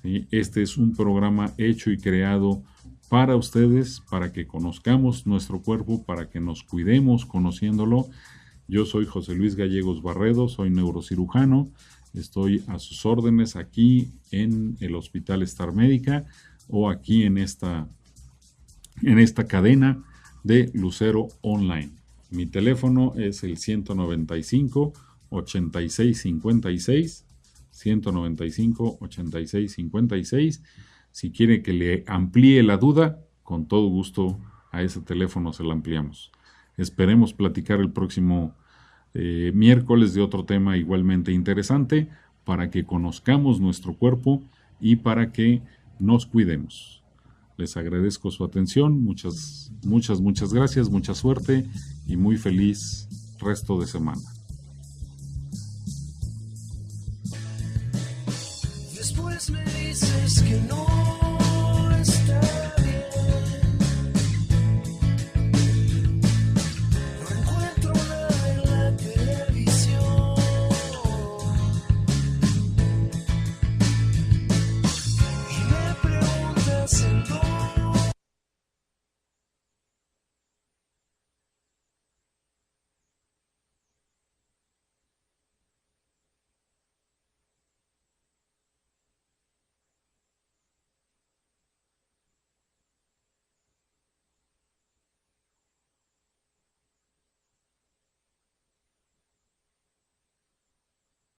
¿Sí? Este es un programa hecho y creado para ustedes, para que conozcamos nuestro cuerpo, para que nos cuidemos conociéndolo. Yo soy José Luis Gallegos Barredo, soy neurocirujano, estoy a sus órdenes aquí en el Hospital Star Médica o aquí en esta cadena de Lucero Online. Mi teléfono es el 195 8656, 195 8656. Si quiere que le amplíe la duda, con todo gusto a ese teléfono se la ampliamos. Esperemos platicar el próximo miércoles de otro tema igualmente interesante para que conozcamos nuestro cuerpo y para que nos cuidemos. Les agradezco su atención, muchas gracias, mucha suerte y muy feliz resto de semana. Después me dices que no.